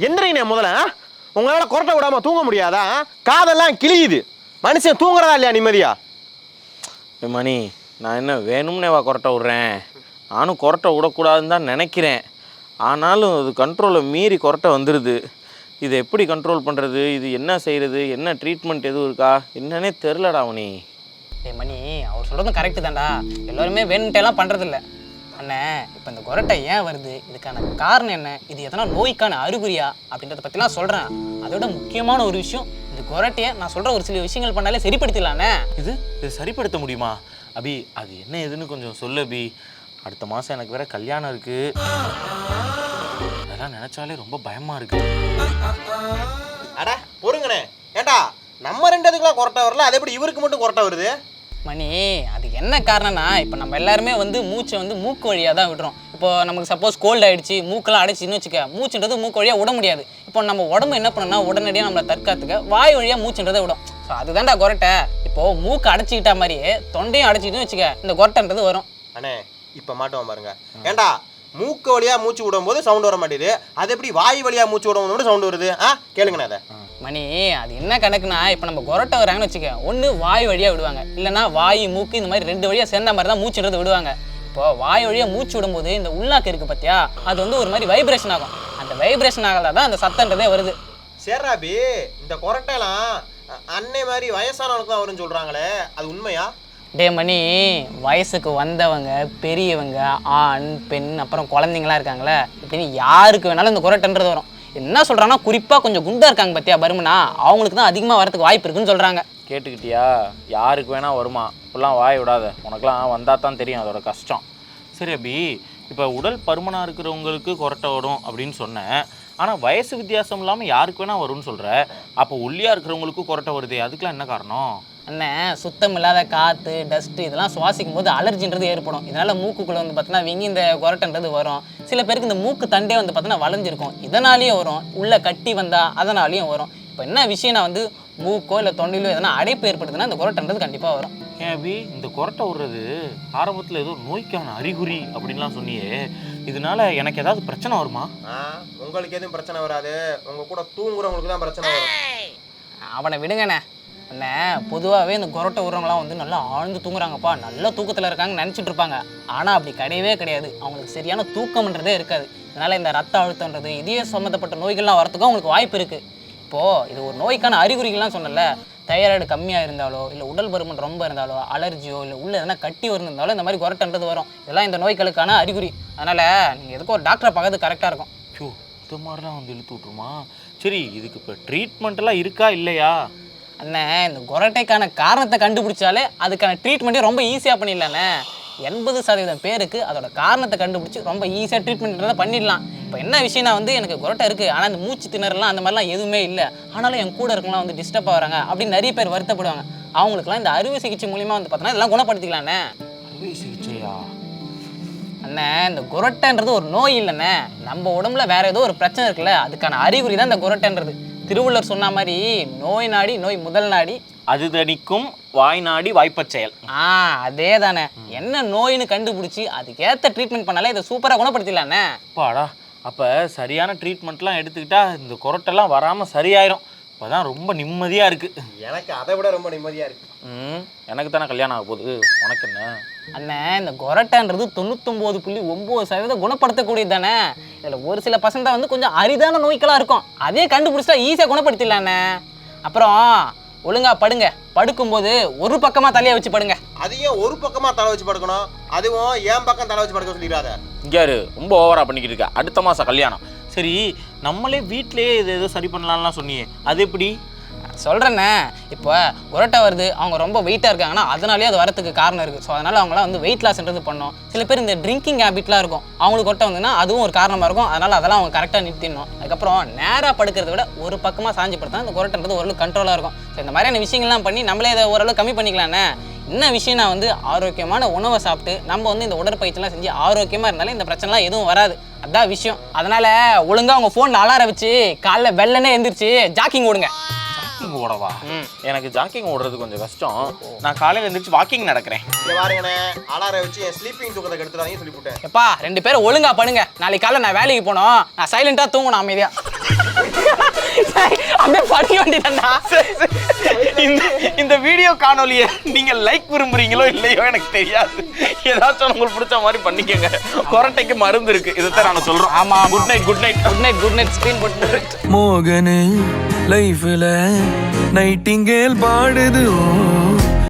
எந்திரிங்கண்ணே முதல்ல. உங்களால் கொரட்டை விடாமல் தூங்க முடியாதா? காதெல்லாம் கிழியுது. மனுஷன் தூங்குறதா இல்லையா நிம்மதியா? மணி, நான் என்ன வேணும்னேவா கொரட்டை விட்றேன்? நானும் கொரட்டை விடக்கூடாதுன்னு தான் நினைக்கிறேன். ஆனாலும் அது கண்ட்ரோலை மீறி கொரட்டை வந்துடுது. இதை எப்படி கண்ட்ரோல் பண்ணுறது? இது என்ன செய்கிறது? என்ன ட்ரீட்மெண்ட் எதுவும் இருக்கா? என்னன்னே தெரிலடா மணி. மணி, அவர் சொல்கிறதும் கரெக்டு தான்டா. எல்லோருமே வேணும்ட்டெல்லாம் பண்ணுறதில்ல அண்ணே. இப்போ இந்த கொரட்டை ஏன் வருது, இதுக்கான காரணம் என்ன, இது எதனா நோய்க்கான அறிகுறியா அப்படின்றத பற்றிலாம் சொல்கிறேன். அதோட முக்கியமான ஒரு விஷயம், இந்த கொரட்டையை நான் சொல்கிற ஒரு சில விஷயங்கள் பண்ணாலே சரிப்படுத்திடலாண்ணே. இது சரிப்படுத்த முடியுமா அபி? அது என்ன எதுன்னு கொஞ்சம் சொல்லு அபி. அடுத்த மாதம் எனக்கு வேற கல்யாணம் இருக்குது. அதெல்லாம் நினச்சாலே ரொம்ப பயமாக இருக்குது. அட பொறுங்கண்ணே. ஏண்டா நம்ம 2 பேருக்குலாம் கொரட்டை வரல, அது எப்படி இவருக்கு மட்டும் கொரட்டை வருது? மணி, அதுக்கு என்ன காரணம்னா, இப்போ நம்ம எல்லாருமே மூச்சை மூக்கு வழியாக தான் விடுறோம். இப்போ நமக்கு சப்போஸ் கோல்டு ஆகிடுச்சு, மூக்கெல்லாம் அடைச்சின்னு வச்சுக்க, மூச்சுன்றது மூக்கு வழியாக விட முடியாது. இப்போ நம்ம உடம்பு என்ன பண்ணணும்னா, உடனடியாக நம்மளை தற்காத்துக்க வாய் வழியாக மூச்சுன்றதை விடும். ஸோ அதுதான்டா கொரட்டை. இப்போது மூக்கு அடைச்சிக்கிட்டா மாதிரியே தொண்டையும் அடைச்சிக்கிட்டு வச்சுக்க, இந்த கொரட்டைன்றது வரும். அண்ணே இப்போ மாட்டோம் பாருங்க. ஏண்டா மூக்கு வழியா மூச்சு விடும்போது சவுண்ட் வர மாட்டேது, அது எப்படி வாய் வழியா மூச்சு விடும்போது சவுண்ட் வருது? கேளுங்கண்ணே அதை. மணி, அது என்ன கணக்குனா, இப்போ நம்ம கொரட்டை வராங்கன்னு வச்சுக்க, ஒன்று வாய் வழியாக விடுவாங்க, இல்லைனா வாய் மூக்கு இந்த மாதிரி 2 வழியாக சேர்ந்த மாதிரி தான் மூச்சுன்றது விடுவாங்க. இப்போ வாய் வழியாக மூச்சு விடும்போது இந்த உள்நாக்கு இருக்குது பார்த்தியா, அது ஒரு மாதிரி வைப்ரேஷன் ஆகும். அந்த வைப்ரேஷன் ஆகல தான் அந்த சத்தன்றதே வருது. சேராபி, இந்த கொரட்டைலாம் அன்னை மாதிரி வயசானவனுக்கு தான் வரும்னு சொல்கிறாங்களே, அது உண்மையா? டே மணி, வயசுக்கு வந்தவங்க, பெரியவங்க, ஆண் பெண் அப்புறம் குழந்தைங்களாம் இருக்காங்களே, இப்படின்னு யாருக்கு வேணாலும் இந்த கொரட்டைன்றது வரும். என்ன சொல்கிறாங்கன்னா, குறிப்பாக கொஞ்சம் குண்டாக இருக்காங்க பார்த்தியா பருமனா, அவங்களுக்கு தான் அதிகமாக வரதுக்கு வாய்ப்பு இருக்குன்னு சொல்கிறாங்க. கேட்டுக்கிட்டியா? யாருக்கு வேணால் வருமா? இப்பெல்லாம் வாய் விடாத, உனக்கெல்லாம் வந்தால் தான் தெரியும் அதோட கஷ்டம். சரி அபி, இப்போ உடல் பருமனாக இருக்கிறவங்களுக்கு கொரட்டை வரும் அப்படின்னு சொன்னேன். ஆனால் வயசு வித்தியாசம் இல்லாமல் யாருக்கு வேணால் வரும்னு சொல்கிற. அப்போ ஒல்லியாக இருக்கிறவங்களுக்கும் கொரட்டை வருது, அதுக்கெலாம் என்ன காரணம்? அண்ணன், சுத்தம் இல்லாத காற்று, டஸ்ட்டு இதெல்லாம் சுவாசிக்கும் போது அலர்ஜின்றது ஏற்படும். இதனால் மூக்குக்குள்ளே பார்த்தீங்கன்னா வீங்கி இந்த கொரட்டைன்றது வரும். சில பேருக்கு இந்த மூக்கு தண்டே பார்த்தீங்கன்னா வளைஞ்சிருக்கும், இதனாலேயும் வரும். உள்ளே கட்டி வந்தால் அதனாலேயும் வரும். இப்போ என்ன விஷயம்னா மூக்கோ இல்லை தொண்டையிலோ எதனா அடைப்பு ஏற்படுதுன்னா இந்த கொரட்டைன்றது கண்டிப்பாக வரும். ஏன் அபி, இந்த கொரட்டை விடுறது ஆரம்பத்தில் ஏதோ நோய்க்கான அறிகுறி அப்படின்லாம் சொன்னியே, இதனால எனக்கு ஏதாவது பிரச்சனை வருமா? உங்களுக்கு எதுவும் பிரச்சனை வராது, உங்கள் கூட தூங்குறவங்களுக்கு தான் பிரச்சனை வரும். அவனை விடுங்கண்ணே. அண்ணே, பொதுவாகவே இந்த கொரட்டை விடுறவங்களாம் நல்லா ஆழ்ந்து தூங்குறாங்கப்பா, நல்ல தூக்கத்தில் இருக்காங்கன்னு நினச்சிட்டு இருப்பாங்க. ஆனால் அப்படி கிடையவே கிடையாது. அவங்களுக்கு சரியான தூக்கம்ன்றதே இருக்காது. அதனால் இந்த ரத்த அழுத்தம்ன்றது, இதய சம்மந்தப்பட்ட நோய்கள்லாம் வரத்துக்கும் அவங்களுக்கு வாய்ப்பு இருக்குது. இப்போது இது ஒரு நோய்க்கான அறிகுறிகள்லாம் சொன்னல, தைராய்டு கம்மியாக இருந்தாலோ, இல்லை உடல் பருமன் ரொம்ப இருந்தாலோ, அலர்ஜியோ, இல்லை உள்ள எதனா கட்டி இருந்தாலோ இந்த மாதிரி கொரட்டைன்றது வரும். இதெல்லாம் இந்த நோய்களுக்கான அறிகுறி. அதனால் நீங்கள் எதுக்கும் ஒரு டாக்டரை பார்க்கறது கரெக்டாக இருக்கும். ஐயோ, இந்த மாதிரிலாம் இழுத்து விட்ருமா? சரி, இதுக்கு இப்போ ட்ரீட்மெண்ட்டெல்லாம் இருக்கா இல்லையா? அண்ணே, இந்த கொரட்டைக்கான காரணத்தை கண்டுபிடிச்சாலே அதுக்கான ட்ரீட்மெண்ட்டே ரொம்ப ஈஸியாக பண்ணிடலாண்ணே. 80% பேருக்கு அதோட காரணத்தை கண்டுபிடிச்சி ரொம்ப ஈஸியாக ட்ரீட்மெண்ட்ன்றதை பண்ணிடலாம். இப்போ என்ன விஷயம்னா எனக்கு கொரட்டை இருக்குது, ஆனால் இந்த மூச்சு திணறலாம் அந்த மாதிரிலாம் எதுவுமே இல்லை, ஆனாலும் என் கூட இருக்கலாம் டிஸ்டர்ப் ஆகிறாங்க அப்படின்னு நிறைய பேர் வருத்தப்படுவாங்க. அவங்களுக்குலாம் இந்த அறுவை சிகிச்சை மூலிமா பார்த்தோன்னா இதெல்லாம் குணப்படுத்திக்கலாண்ணே. அறுவை சிகிச்சையா? அண்ணே, இந்த கொரட்டைன்றது ஒரு நோய் இல்லைண்ணே, நம்ம உடம்புல வேற ஏதோ ஒரு பிரச்சனை இருக்குல்ல, அதுக்கான அறிகுறி தான் இந்த கொரட்டைன்றது. திருவள்ளுவர் சொன்ன மாதிரி நோய் நாடி நோய் முதல் நாடி அது தணிக்கும் வாய் நாடி வாய்ப்பச் செயல். அதே தானே. என்ன நோயின்னு கண்டுபிடிச்சி அதுக்கேற்ற ட்ரீட்மெண்ட் பண்ணாலே இதை சூப்பராக குணப்படுத்திடலாண்ணே. அப்பாடா, அப்போ சரியான ட்ரீட்மெண்ட்லாம் எடுத்துக்கிட்டா இந்த கொரட்டெல்லாம் வராமல் சரியாயிரும். இப்போ தான் ரொம்ப நிம்மதியாக இருக்குது. எனக்கு அதை விட ரொம்ப நிம்மதியாக இருக்குது. எனக்கு தானே கல்யாணம் ஆக போகுது, உனக்கு என்ன? அண்ணே, இந்த கொரட்டைன்றது 99.9% குணப்படுத்தக்கூடியது தானே. இதில் ஒரு சில பசங்க தான் கொஞ்சம் அரிதான நோய்க்கெல்லாம் இருக்கும், அதே கண்டுபிடிச்சா ஈஸியாக குணப்படுத்திடலாண்ணே. அப்புறம் ஒழுங்கா படுங்க, படுக்கும்போது ஒரு பக்கமாக தலையை வச்சு படுங்க. அதையும் ஒரு பக்கமாக தலை வச்சு படுக்கணும், அதுவும் ஏன் பக்கம் தலை வச்சு படுக்க சொல்லிடாத. இங்கே ரொம்ப ஓவராக பண்ணிக்கிட்டு இருக்க. அடுத்த மாதம் கல்யாணம். சரி, நம்மளே வீட்டிலேயே இது ஏதோ சரி பண்ணலாம்லாம் சொன்னியே, அது எப்படி? சொல்கிறேண்ணே. இப்போ கொரட்டை வருது, அவங்க ரொம்ப வெயிட்டாக இருக்காங்கன்னா அதனாலேயே அது வரத்துக்கு காரணம் இருக்குது. ஸோ அதனால் அவங்களாம் வெயிட் லாஸ்ன்றது பண்ணோம். சில பேர் இந்த ட்ரிங்கிங் ஹேபிட்லாம் இருக்கும், அவங்களுக்கு கொட்டை வந்துன்னா அதுவும் ஒரு காரணமாக இருக்கும். அதனால் அதெல்லாம் அவங்க கரெக்டாக நிறுத்திடணும். அதுக்கப்புறம் நேராக படுக்கிறத விட ஒரு பக்கமாக சாஞ்சி படுத்தா இந்த கொரட்டைன்றது ஓரளவு கண்ட்ரோலாக இருக்கும். ஸோ இந்த மாதிரியான விஷயங்கள்லாம் பண்ணி நம்மளே இதை ஓரளவு கம்மி பண்ணிக்கலாண்ணே. என்ன விஷயம்னா ஆரோக்கியமான உணவை சாப்பிட்டு நம்ம இந்த உடற்பயிற்சிலாம் செஞ்சு ஆரோக்கியமாக இருந்தாலும் இந்த பிரச்சனைலாம் எதுவும் வராது. அதான் விஷயம். அதனால் ஒழுங்காக அவங்க ஃபோனில் அலாரம் வச்சு காலைல வெள்ளனே எழுந்திரிச்சு ஜாக்கிங் ஓடுங்க. ஜாக்கிங் ஓடவா? எனக்கு ஜாக்கிங் ஓடுறது கொஞ்சம் கஷ்டம். நான் காலையில் எழுந்திரிச்சு வாக்கிங் நடக்கிறேன். பாருங்கண்ணே, அலாரம் வச்சு என் ஸ்லீப்பிங் தூக்கத்தை கெடுத்துடாதீங்கன்னு சொல்லி போட்டேன். எப்பா 2 பேரும் ஒழுங்கா பண்ணுங்க. நாளைக்கு காலையில் நான் வேலைக்கு போனோம், நான் சைலண்டாக தூங்கணும் அமைதியாக. அப்படியே படிக்க வேண்டியதாண்டா. இந்த வீடியோ காணொலியை நீங்க லைக் விரும்புறீங்களோ இல்லையோ எனக்கு தெரியாது. ஏதாச்சும் உங்களுக்கு பிடிச்ச மாதிரி பண்ணிக்கங்க. கொரட்டைக்கு மருந்து இருக்கு, இதைத்தான் நாங்க சொல்றோம். ஆமா. Good night, good night, good night, good night. Screen போட்டு மோகனு லைஃப்ல நைட்டிங்கேல் பாடுது